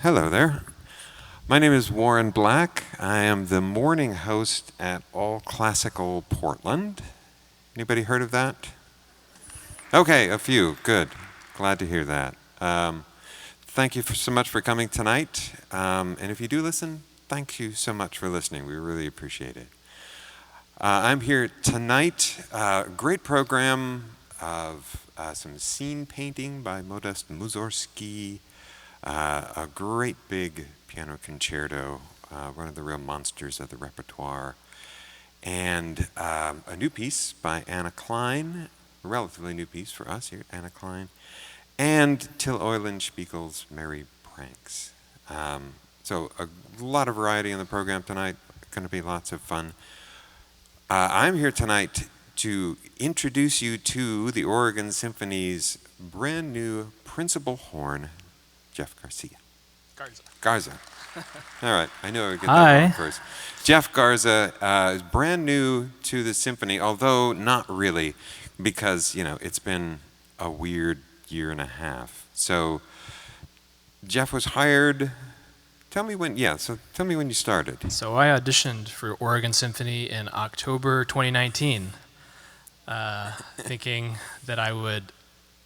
Hello there. My name is Warren Black. I am the morning host at All Classical Portland. Anybody heard of that? Okay, a few. Good. Glad to hear that. Thank you so much for coming tonight. And if you do listen, thank you so much for listening. We really appreciate it. I'm here tonight. Great program of some scene painting by Modest Mussorgsky. A great big piano concerto, one of the real monsters of the repertoire, and a new piece by Anna Klein, a relatively new piece for us here, Anna Klein, and Till Eulenspiegel's Merry Pranks. So a lot of variety in the program tonight, going to be lots of fun. I'm here tonight to introduce you to the Oregon Symphony's brand new principal horn, Jeff Garza. All right, I knew I would get that wrong first. Jeff Garza is brand new to the symphony, although not really, because it's been a weird year and a half. So Jeff was hired. Tell me when you started. So I auditioned for Oregon Symphony in October 2019, thinking that I would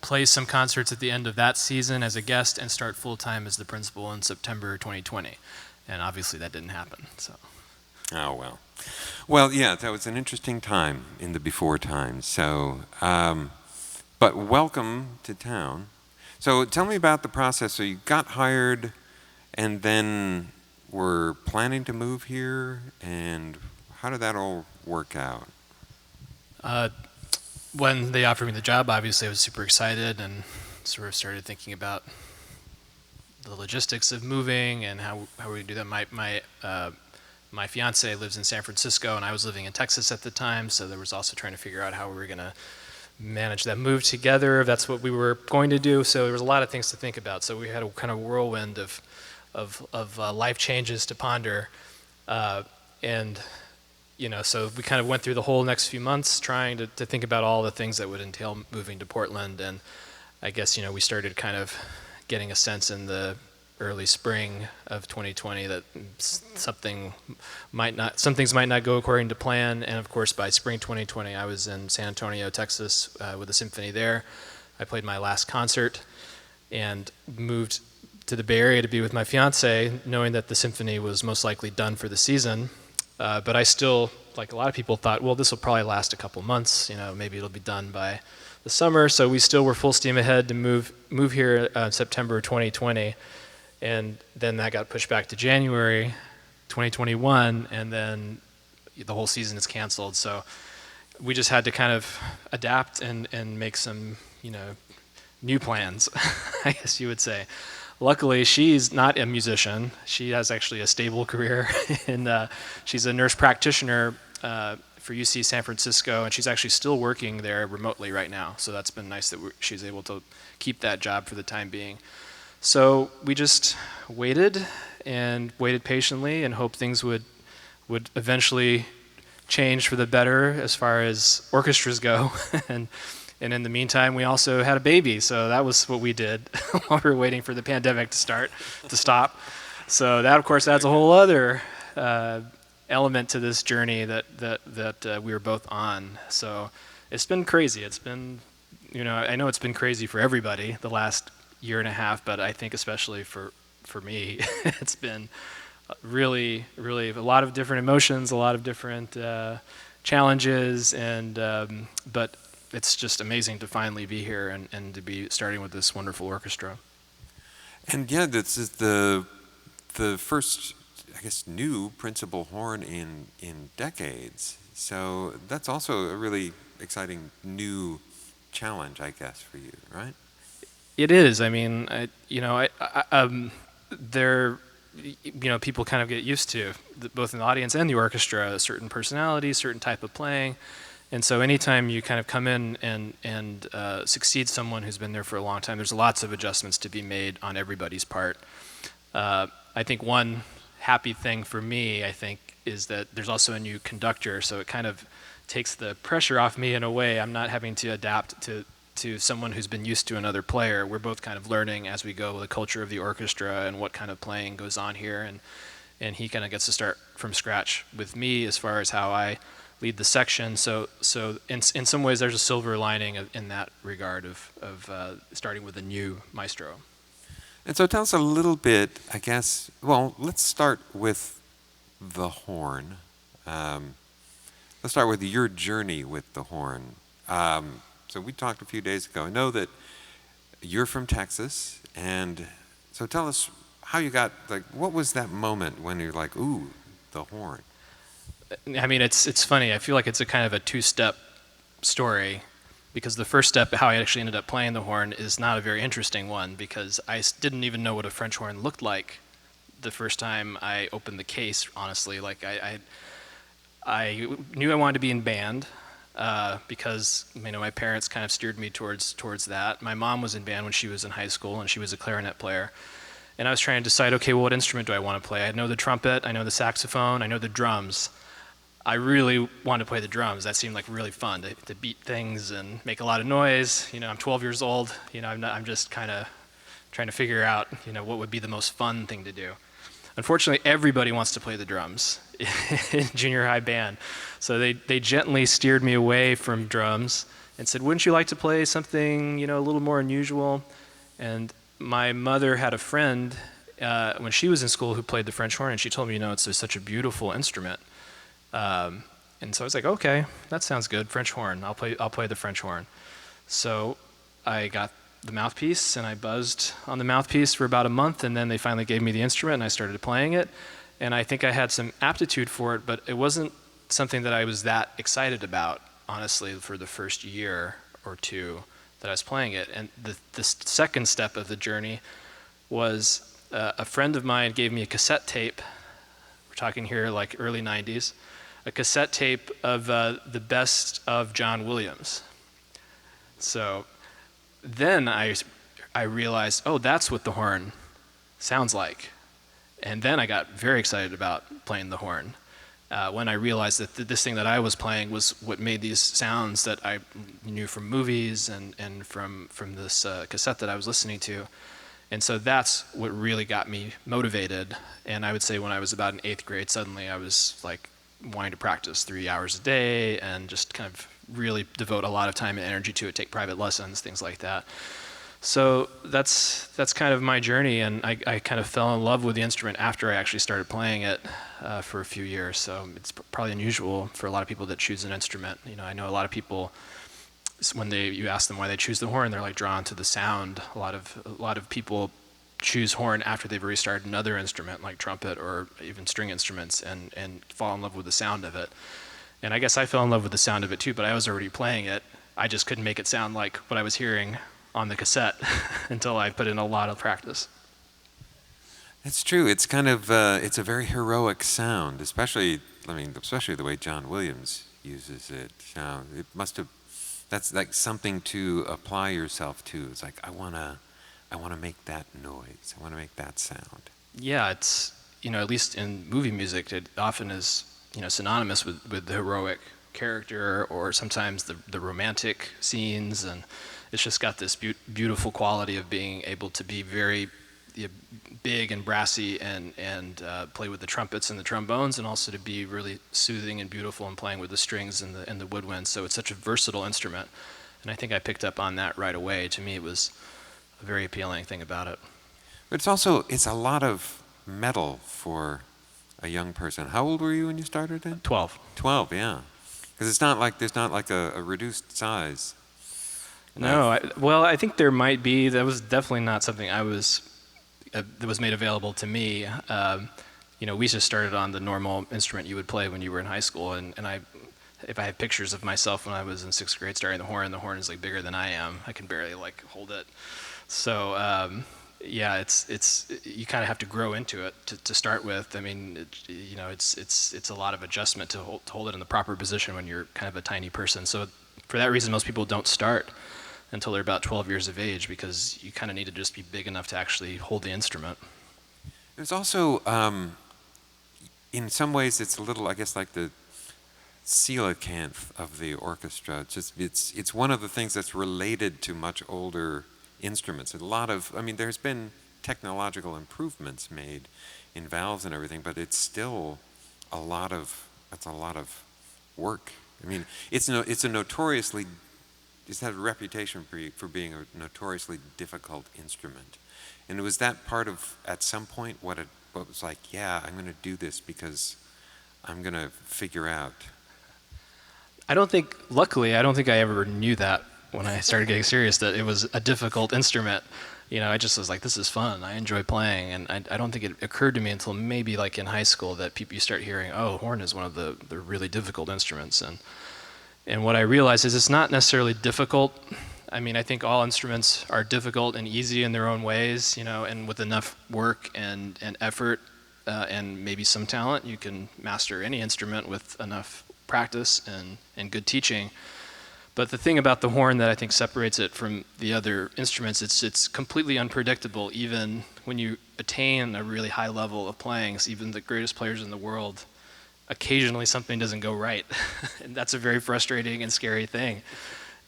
play some concerts at the end of that season as a guest and start full-time as the principal in September 2020. And obviously that didn't happen. So. Oh, well. Well, yeah, that was an interesting time in the before times. So, but welcome to town. So tell me about the process. So you got hired and then were planning to move here, and how did that all work out? When they offered me the job, obviously I was super excited and sort of started thinking about the logistics of moving and how we do that. My fiance lives in San Francisco and I was living in Texas at the time, so there was also trying to figure out how we were going to manage that move together, if that's what we were going to do. So there was a lot of things to think about. So we had a kind of whirlwind of life changes to ponder, and so we kind of went through the whole next few months trying to think about all the things that would entail moving to Portland. And I guess, we started kind of getting a sense in the early spring of 2020 that some things might not go according to plan. And of course, by spring 2020, I was in San Antonio, Texas, with the symphony there. I played my last concert and moved to the Bay Area to be with my fiance, knowing that the symphony was most likely done for the season. But I still, like a lot of people, thought, well, this will probably last a couple months. Maybe it'll be done by the summer. So we still were full steam ahead to move here September 2020, and then that got pushed back to January 2021, and then the whole season is canceled. So we just had to kind of adapt and make some new plans, I guess you would say. Luckily, she's not a musician. She has actually a stable career, and she's a nurse practitioner for UC San Francisco, and she's actually still working there remotely right now. So that's been nice that she's able to keep that job for the time being. So we just waited patiently and hoped things would eventually change for the better as far as orchestras go. And in the meantime, we also had a baby, so that was what we did while we were waiting for the pandemic to stop. So that, of course, adds a whole other element to this journey that we were both on. So it's been crazy. It's been, I know it's been crazy for everybody the last year and a half, but I think especially for me, it's been really, really a lot of different emotions, a lot of different challenges, but it's just amazing to finally be here and to be starting with this wonderful orchestra. And yeah, this is the first, I guess, new principal horn in decades. So that's also a really exciting new challenge, I guess, for you, right? It is. I mean, people kind of get used to, both in the audience and the orchestra, a certain personality, certain type of playing. And so anytime you kind of come in and succeed someone who's been there for a long time, there's lots of adjustments to be made on everybody's part. I think one happy thing for me, is that there's also a new conductor, so it kind of takes the pressure off me in a way. I'm not having to adapt to to someone who's been used to another player. We're both kind of learning as we go the culture of the orchestra and what kind of playing goes on here, and he kind of gets to start from scratch with me as far as how I lead the section. So in some ways, there's a silver lining in that regard of starting with a new maestro. And so tell us a little bit, I guess, well, let's start with the horn. Let's start with your journey with the horn. So we talked a few days ago. I know that you're from Texas, and so tell us how you got, like, what was that moment when you're like, ooh, the horn? I mean, it's funny. I feel like it's a kind of a two-step story, because the first step, how I actually ended up playing the horn, is not a very interesting one, because I didn't even know what a French horn looked like the first time I opened the case, honestly. Like, I knew I wanted to be in band, because my parents kind of steered me towards that. My mom was in band when she was in high school, and she was a clarinet player. And I was trying to decide, okay, well, what instrument do I want to play? I know the trumpet, I know the saxophone, I know the drums. I really wanted to play the drums. That seemed like really fun to beat things and make a lot of noise. I'm 12 years old. I'm just kind of trying to figure out, what would be the most fun thing to do. Unfortunately, everybody wants to play the drums in junior high band. So they gently steered me away from drums and said, wouldn't you like to play something, a little more unusual? And my mother had a friend when she was in school who played the French horn, and she told me, it's such a beautiful instrument. And so I was like, okay, that sounds good, French horn. I'll play the French horn. So I got the mouthpiece, and I buzzed on the mouthpiece for about a month, and then they finally gave me the instrument, and I started playing it. And I think I had some aptitude for it, but it wasn't something that I was that excited about, honestly, for the first year or two that I was playing it. And the second step of the journey was a friend of mine gave me a cassette tape. We're talking here like early 90s. A cassette tape of the best of John Williams. So then I realized, oh, that's what the horn sounds like. And then I got very excited about playing the horn when I realized that this thing that I was playing was what made these sounds that I knew from movies and from this cassette that I was listening to. And so that's what really got me motivated. And I would say when I was about in 8th grade, suddenly I was like wanting to practice 3 hours a day and just kind of really devote a lot of time and energy to it, take private lessons, things like that. So that's kind of my journey, and I kind of fell in love with the instrument after I actually started playing it for a few years. So it's probably unusual for a lot of people that choose an instrument. I know a lot of people, when you ask them why they choose the horn, they're like drawn to the sound. A lot of people choose horn after they've already started another instrument like trumpet or even string instruments and fall in love with the sound of it. And I guess I fell in love with the sound of it too, but I was already playing it. I just couldn't make it sound like what I was hearing on the cassette until I put in a lot of practice. It's true. It's kind of it's a very heroic sound, especially the way John Williams uses it. It must have. That's like something to apply yourself to. It's like I wanna make that noise. I wanna make that sound. Yeah, it's at least in movie music, it often is synonymous with the heroic character, or sometimes the romantic scenes, and it's just got this beautiful quality of being able to be very big and brassy and play with the trumpets and the trombones, and also to be really soothing and beautiful and playing with the strings and the woodwind. So it's such a versatile instrument, and I think I picked up on that right away. To me, it was a very appealing thing about it. But it's a lot of metal for a young person. How old were you when you started it? 12. 12, yeah. Because there's not like a reduced size. No, I think there might be. That was definitely not something that was made available to me. We just started on the normal instrument you would play when you were in high school, and if I have pictures of myself when I was in 6th grade starting the horn is like bigger than I am. I can barely like hold it. So yeah, it's you kind of have to grow into it to start with. I mean, it's a lot of adjustment to hold it in the proper position when you're kind of a tiny person. So for that reason, most people don't start until they're about 12 years of age, because you kind of need to just be big enough to actually hold the instrument. There's also, in some ways, it's a little, I guess, like coelacanth of the orchestra. It's one of the things that's related to much older instruments. A lot of, I mean, there's been technological improvements made in valves and everything, but it's still that's a lot of work. I mean, it's had a reputation for being a notoriously difficult instrument. And was that part of, at some point, what was like, yeah, I'm going to do this because I'm going to figure out? Luckily, I don't think I ever knew that when I started getting serious, that it was a difficult instrument. I just was like, this is fun. I enjoy playing. And I don't think it occurred to me until maybe like in high school that you start hearing, oh, horn is one of the really difficult instruments. And what I realized is it's not necessarily difficult. I mean, I think all instruments are difficult and easy in their own ways, and with enough work and effort and maybe some talent, you can master any instrument with enough practice and good teaching. But the thing about the horn that I think separates it from the other instruments, it's completely unpredictable. Even when you attain a really high level of playing, so even the greatest players in the world, occasionally something doesn't go right. And that's a very frustrating and scary thing.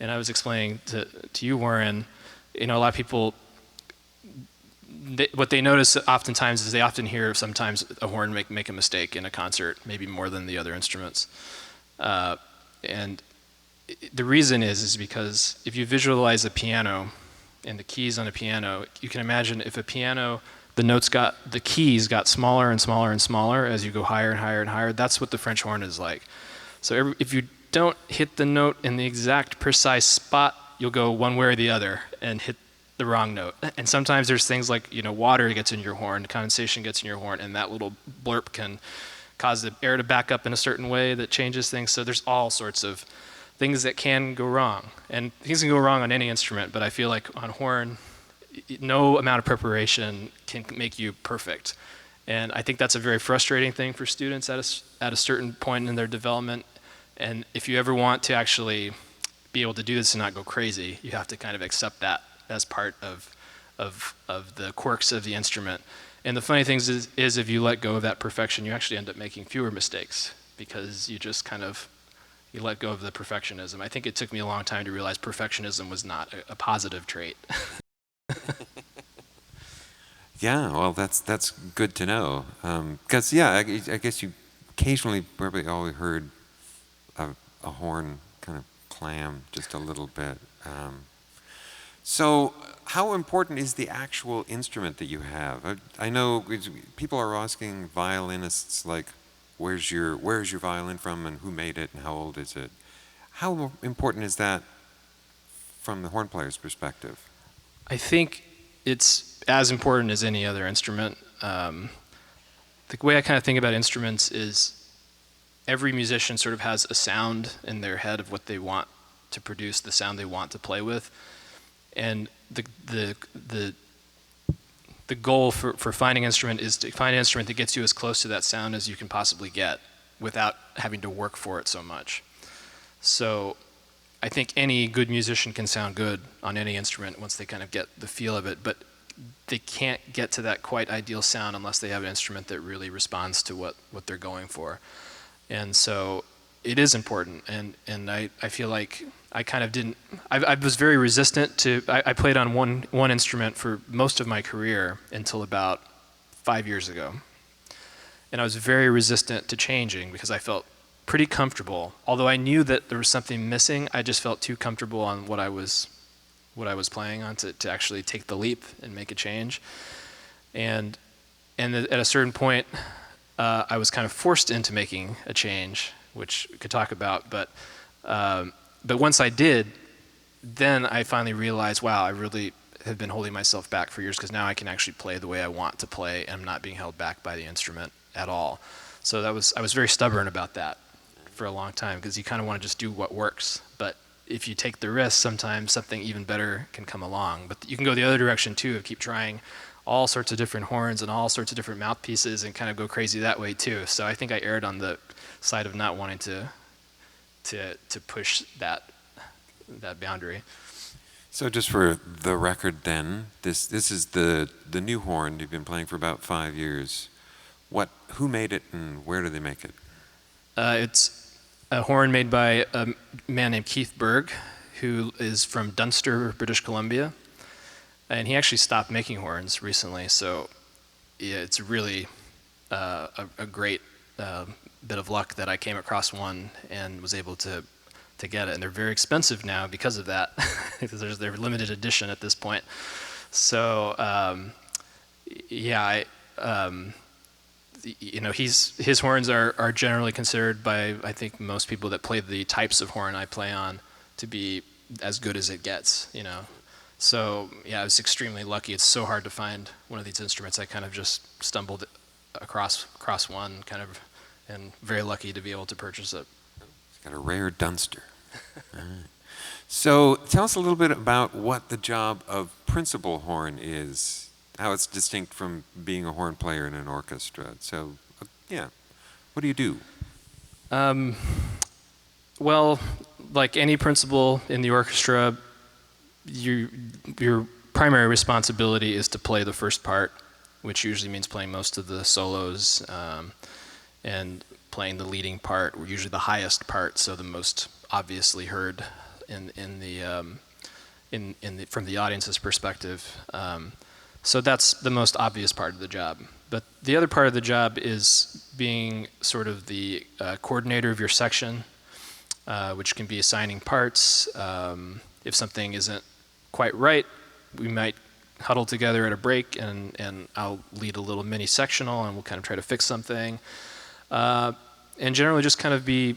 And I was explaining to you, Warren, a lot of people, what they notice oftentimes is they often hear sometimes a horn make a mistake in a concert, maybe more than the other instruments. And the reason is because if you visualize a piano and the keys on a piano, you can imagine if a piano, the keys got smaller and smaller and smaller as you go higher and higher and higher. That's what the French horn is like. So if you don't hit the note in the exact precise spot, you'll go one way or the other and hit the wrong note. And sometimes there's things like, water gets in your horn, condensation gets in your horn, and that little blurp can cause the air to back up in a certain way that changes things. So there's all sorts of things that can go wrong. And things can go wrong on any instrument, but I feel like on horn, no amount of preparation can make you perfect. And I think that's a very frustrating thing for students at a certain point in their development. And if you ever want to actually be able to do this and not go crazy, you have to kind of accept that as part of the quirks of the instrument. And the funny thing is if you let go of that perfection, you actually end up making fewer mistakes because you just kind of, you let go of the perfectionism. I think it took me a long time to realize perfectionism was not a positive trait. Yeah, well, that's good to know. Because, I guess you occasionally probably always heard a horn kind of clam just a little bit. So how important is the actual instrument that you have? I know people are asking violinists, like, where's your violin from and who made it and how old is it? How important is that from the horn player's perspective? I think it's as important as any other instrument. The way I kind of think about instruments is every musician sort of has a sound in their head of what they want to produce, the sound they want to play with. And the goal for finding an instrument is to find an instrument that gets you as close to that sound as you can possibly get without having to work for it so much. So I think any good musician can sound good on any instrument once they kind of get the feel of it, but they can't get to that quite ideal sound unless they have an instrument that really responds to what they're going for. And so it is important, and I feel like I kind of didn't, I was very resistant to, I played on one instrument for most of my career until about 5 years ago. And I was very resistant to changing because I felt pretty comfortable. Although I knew that there was something missing, I just felt too comfortable on what I was playing on to actually take the leap and make a change. And at a certain point, I was kind of forced into making a change, which we could talk about, but once I did, then I finally realized, wow, I really have been holding myself back for years because now I can actually play the way I want to play and I'm not being held back by the instrument at all. So I was very stubborn about that for a long time because you kind of want to just do what works. But if you take the risk, sometimes something even better can come along. But you can go the other direction too, of keep trying all sorts of different horns and all sorts of different mouthpieces and kind of go crazy that way too. So I think I erred on the side of not wanting to push that boundary. So just for the record then, this is the new horn you've been playing for about 5 years. Who made it and where do they make it? a horn made by a man named Keith Berg, who is from Dunster, British Columbia. And he actually stopped making horns recently, so yeah, it's really a great bit of luck that I came across one and was able to get it. And they're very expensive now because of that, because they're limited edition at this point. So yeah, his horns are generally considered by, I think, most people that play the types of horn I play on to be as good as it gets. So yeah, I was extremely lucky. It's so hard to find one of these instruments. I kind of just stumbled across one, kind of, and very lucky to be able to purchase it. It's got a rare Dunster. All right. So tell us a little bit about what the job of principal horn is, how it's distinct from being a horn player in an orchestra. So yeah, what do you do? Well, like any principal in the orchestra, your primary responsibility is to play the first part, which usually means playing most of the solos and playing the leading part, or usually the highest part, so the most obviously heard from the audience's perspective. So that's the most obvious part of the job. But the other part of the job is being sort of the coordinator of your section, which can be assigning parts. If something isn't quite right, we might huddle together at a break and I'll lead a little mini sectional and we'll kind of try to fix something. And generally just kind of be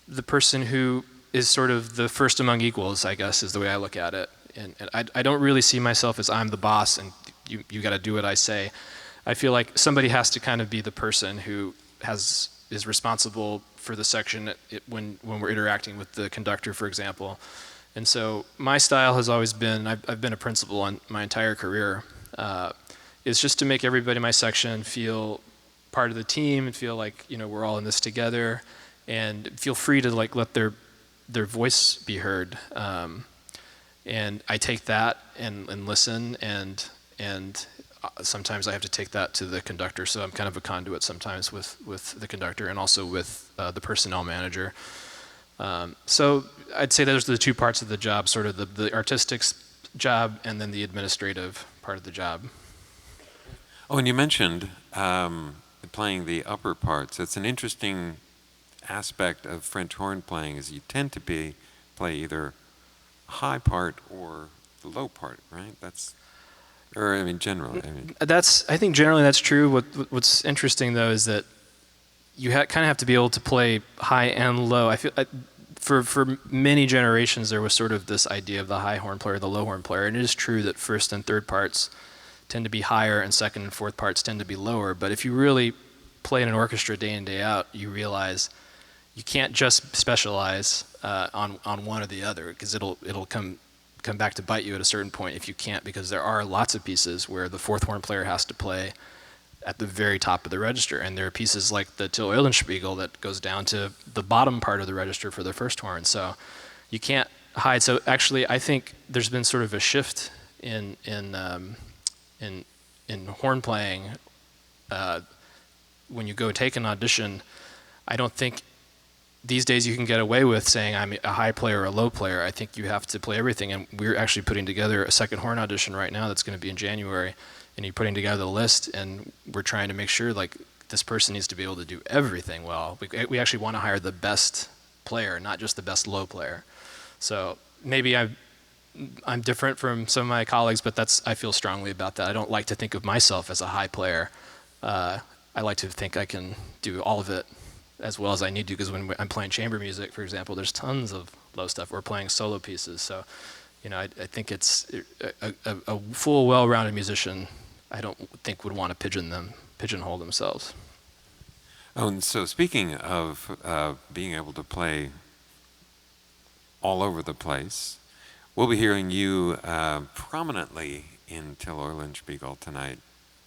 the person who is sort of the first among equals, I guess, is the way I look at it. And I don't really see myself as I'm the boss and you got to do what I say. I feel like somebody has to kind of be the person who is responsible for the section when we're interacting with the conductor, for example. And so my style has always been, I've been a principal on my entire career, is just to make everybody in my section feel part of the team and feel like, we're all in this together and feel free to like let their voice be heard. And I take that and listen and sometimes I have to take that to the conductor, so I'm kind of a conduit sometimes with the conductor and also with the personnel manager. So I'd say those are the two parts of the job, sort of the artistic job and then the administrative part of the job. Oh, and you mentioned playing the upper parts. It's an interesting aspect of French horn playing is you tend to play either a high part or the low part, right? Generally. I think generally that's true. What's interesting though is that you kind of have to be able to play high and low. I feel for many generations there was sort of this idea of the high horn player, the low horn player, and it is true that first and third parts tend to be higher and second and fourth parts tend to be lower. But if you really play in an orchestra day in, day out, you realize you can't just specialize on one or the other, because it'll come back to bite you at a certain point if you can't, because there are lots of pieces where the fourth horn player has to play at the very top of the register, and there are pieces like the Till Eulenspiegel that goes down to the bottom part of the register for the first horn, so you can't hide. So actually I think there's been sort of a shift in horn playing. When you go take an audition, I don't think these days you can get away with saying I'm a high player or a low player. I think you have to play everything, and we're actually putting together a second horn audition right now that's going to be in January, and you're putting together the list, and we're trying to make sure like this person needs to be able to do everything well. We actually want to hire the best player, not just the best low player. So maybe I'm different from some of my colleagues, but I feel strongly about that. I don't like to think of myself as a high player. I like to think I can do all of it as well as I need to, because when I'm playing chamber music, for example, there's tons of low stuff. We're playing solo pieces, so I think it's a full, well-rounded musician. I don't think would want to pigeonhole themselves. Oh, and so speaking of being able to play all over the place, we'll be hearing you prominently in Till Eulenspiegel tonight.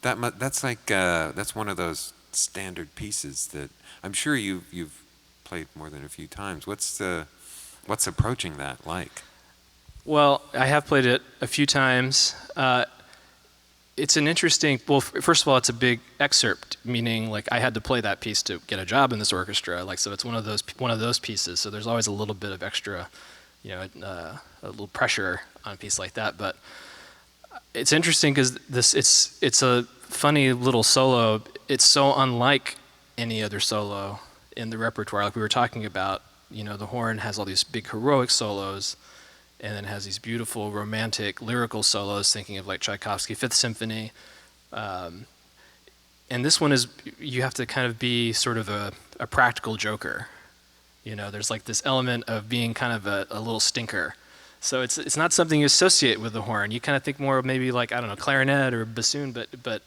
That's one of those standard pieces that I'm sure you've played more than a few times. What's approaching that like? Well, I have played it a few times. it's an interesting. Well, first of all, it's a big excerpt, meaning like I had to play that piece to get a job in this orchestra. Like, so it's one of those pieces. So there's always a little bit of extra, a little pressure on a piece like that. But it's interesting because it's a funny little solo. It's so unlike any other solo in the repertoire. Like we were talking about, the horn has all these big heroic solos, and then has these beautiful romantic lyrical solos, thinking of like Tchaikovsky Fifth Symphony. And this one is, you have to kind of be sort of a practical joker. There's like this element of being kind of a little stinker. So it's not something you associate with the horn. You kind of think more of maybe like, I don't know, clarinet or bassoon, but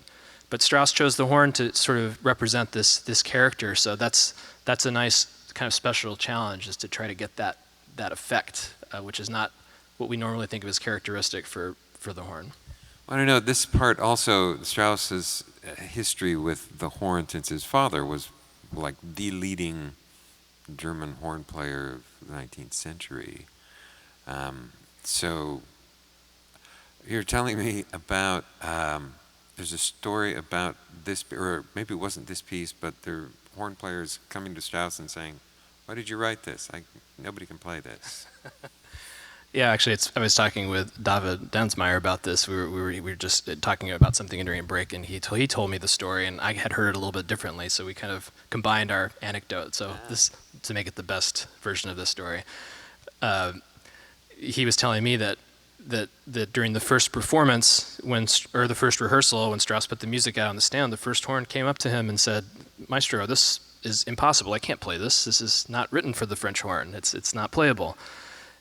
Strauss chose the horn to sort of represent this character. So that's a nice kind of special challenge, is to try to get that effect, which is not what we normally think of as characteristic for the horn. I don't know, this part also, Strauss's history with the horn, since his father was like the leading German horn player of the 19th century. So you're telling me about, there's a story about this, or maybe it wasn't this piece, but there are horn players coming to Strauss and saying, "Why did you write this? Nobody can play this." Yeah, actually, I was talking with David Densmeyer about this. We were just talking about something during a break, and he told me the story, and I had heard it a little bit differently. So we kind of combined our anecdote. So this, to make it the best version of this story, he was telling me that during the first performance, or the first rehearsal, when Strauss put the music out on the stand, the first horn came up to him and said, "Maestro, this is impossible. I can't play this. This is not written for the French horn. It's not playable."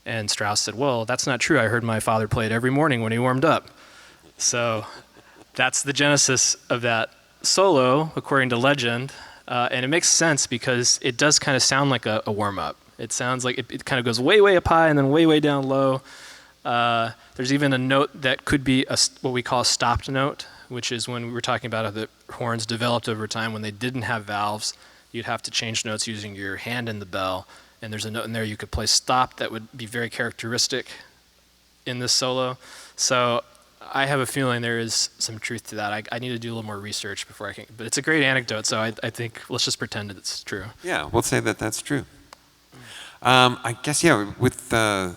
And Strauss said, "Well, that's not true. I heard my father play it every morning when he warmed up." So that's the genesis of that solo, according to legend. And it makes sense because it does kind of sound like a warm-up. It sounds like it kind of goes way, way up high and then way, way down low. There's even a note that could be what we call a stopped note, which is when we were talking about how the horns developed over time. When they didn't have valves, you'd have to change notes using your hand in the bell. And there's a note in there you could play stop that would be very characteristic in this solo. So I have a feeling there is some truth to that. I need to do a little more research before I can, but it's a great anecdote, so I think let's just pretend it's true. Yeah, we'll say that that's true. I guess, yeah, with the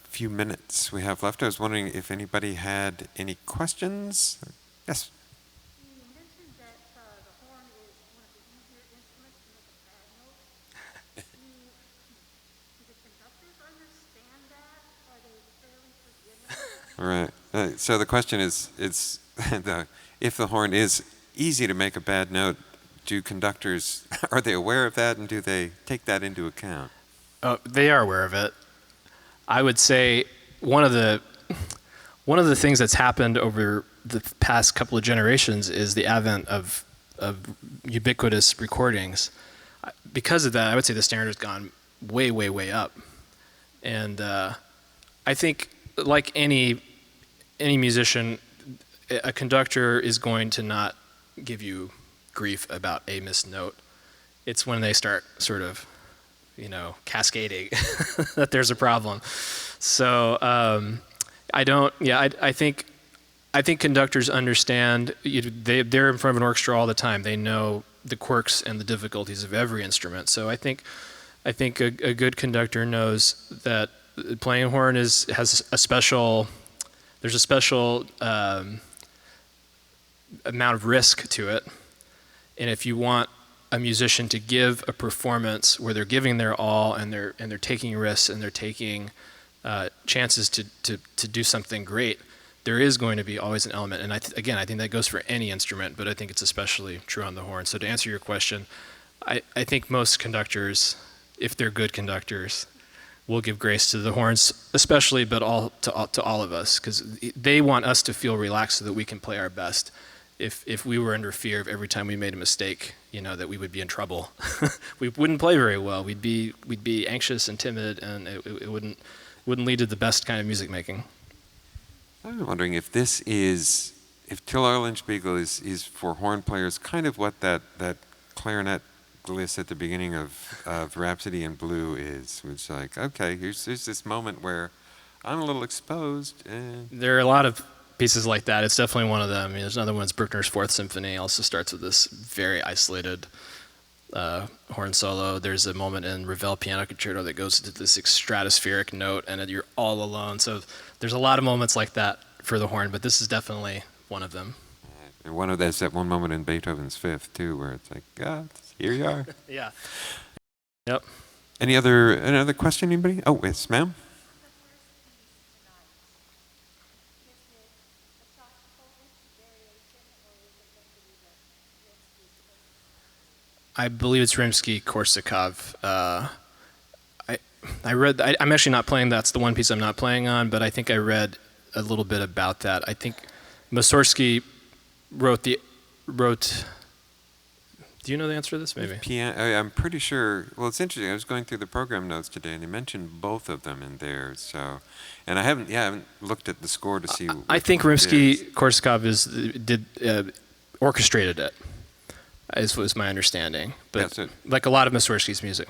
few minutes we have left, I was wondering if anybody had any questions. Yes? You mentioned that the horn is one of the easier instruments to make a bad note. Do the conductors understand that? Are they fairly forgiving? All right. So the question is if the horn is easy to make a bad note, do conductors, are they aware of that, and do they take that into account? Oh, they are aware of it. I would say one of the things that's happened over the past couple of generations is the advent of ubiquitous recordings. Because of that, I would say the standard has gone way, way, way up. And I think, like any musician, a conductor is going to not give you grief about a missed note. It's when they start sort of, cascading that there's a problem. So I think conductors understand. They're in front of an orchestra all the time. They know the quirks and the difficulties of every instrument. So I think a good conductor knows that playing a horn has a special. There's a special amount of risk to it, and if you want a musician to give a performance where they're giving their all and they're taking risks and they're taking chances to do something great, there is going to be always an element. And I think that goes for any instrument, but I think it's especially true on the horn. So to answer your question, I think most conductors, if they're good conductors, will give grace to the horns, especially, but to all of us, because they want us to feel relaxed so that we can play our best. If we were under fear of every time we made a mistake, that we would be in trouble. We wouldn't play very well. We'd be anxious and timid, and it wouldn't lead to the best kind of music making. I'm wondering if if Till Eulenspiegel is for horn players kind of what that clarinet gliss at the beginning of Rhapsody in Blue is. It's like, okay, here's this moment where I'm a little exposed. There are a lot of pieces like that. It's definitely one of them. I mean, there's another one, it's Bruckner's Fourth Symphony. Also starts with this very isolated horn solo. There's a moment in Ravel Piano Concerto that goes into this stratospheric note, and you're all alone. So there's a lot of moments like that for the horn, but this is definitely one of them. And one of that's that one moment in Beethoven's Fifth too, where it's like, God, here you are. Yeah. Yep. Any other question, anybody? Oh, yes, ma'am. I believe it's Rimsky-Korsakov. I read. I'm actually not playing. That's the one piece I'm not playing on. But I think I read a little bit about that. I think Mussorgsky wrote. Do you know the answer to this? Maybe. I'm pretty sure. Well, it's interesting. I was going through the program notes today, and they mentioned both of them in there. So, and I haven't looked at the score to see. I think Rimsky-Korsakov orchestrated it. As was my understanding, but like a lot of Mussorgsky's music.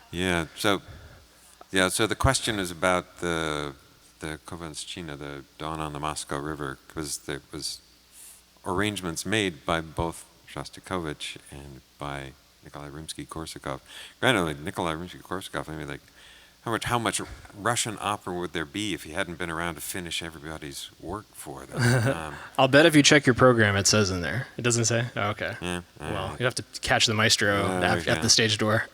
Yeah. So the question is about the Kovanschina, the Dawn on the Moscow River, because there was arrangements made by both Shostakovich and by Nikolai Rimsky-Korsakov. Granted, Nikolai Rimsky-Korsakov, I mean, like, how much Russian opera would there be if he hadn't been around to finish everybody's work for them? I'll bet if you check your program, it says in there. It doesn't say? Oh, okay. Yeah, well, you have to catch the maestro at the stage door.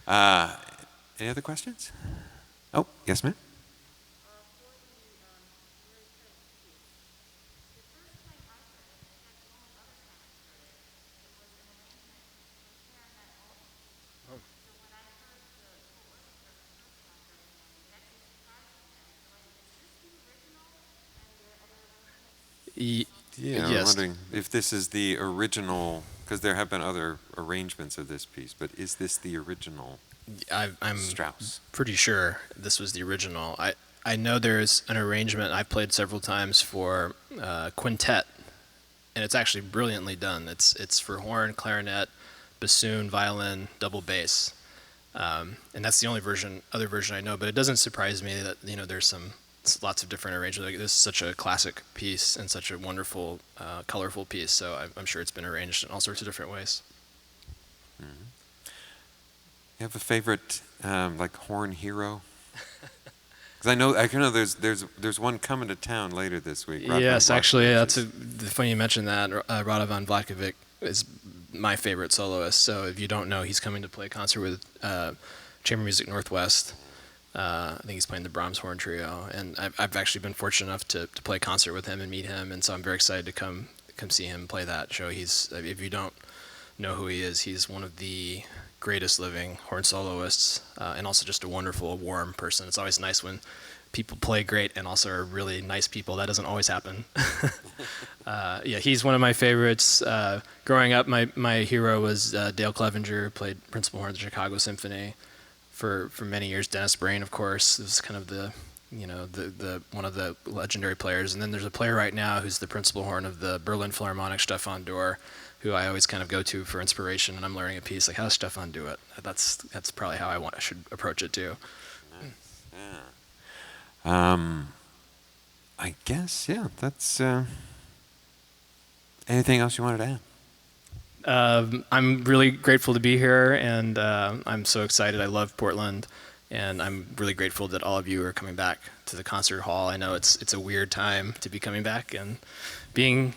Any other questions? Oh, yes, ma'am. Yeah, yes. I'm wondering if this is the original, because there have been other arrangements of this piece, but is this the original I'm Strauss? Pretty sure this was the original. I know there's an arrangement I've played several times for quintet, and it's actually brilliantly done. It's for horn, clarinet, bassoon, violin, double bass, and that's the only other version I know. But it doesn't surprise me that there's lots of different arrangements. Like, this is such a classic piece and such a wonderful, colorful piece. So I'm sure it's been arranged in all sorts of different ways. Mm-hmm. You have a favorite like horn hero? Because I know there's one coming to town later this week. Yes, actually, that's funny you mentioned that. Radovan Vlakovic is my favorite soloist. So if you don't know, he's coming to play a concert with Chamber Music Northwest. I think he's playing the Brahms Horn Trio, and I've actually been fortunate enough to play a concert with him and meet him, and so I'm very excited to come see him play that show. If you don't know who he is, he's one of the greatest living horn soloists, and also just a wonderful, warm person. It's always nice when people play great and also are really nice people. That doesn't always happen. Yeah, he's one of my favorites. Growing up, my hero was Dale Clevenger, played principal horn of the Chicago Symphony for many years. Dennis Brain, of course, is kind of the one of the legendary players. And then there's a player right now who's the principal horn of the Berlin Philharmonic, Stefan Dorr, who I always kind of go to for inspiration. And I'm learning a piece like, how does Stefan do it? That's probably how I should approach it too. Nice. Yeah. I guess, yeah. That's. Anything else you wanted to add? I'm really grateful to be here, and I'm so excited. I love Portland, and I'm really grateful that all of you are coming back to the concert hall. I know it's a weird time to be coming back and being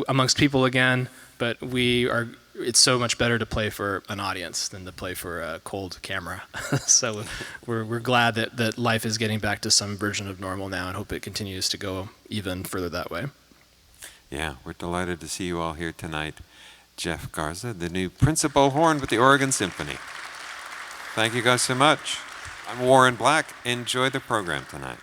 amongst people again, but it's so much better to play for an audience than to play for a cold camera. So we're glad that life is getting back to some version of normal now, and hope it continues to go even further that way. Yeah, we're delighted to see you all here tonight. Jeff Garza, the new principal horn with the Oregon Symphony. Thank you guys so much. I'm Warren Black. Enjoy the program tonight.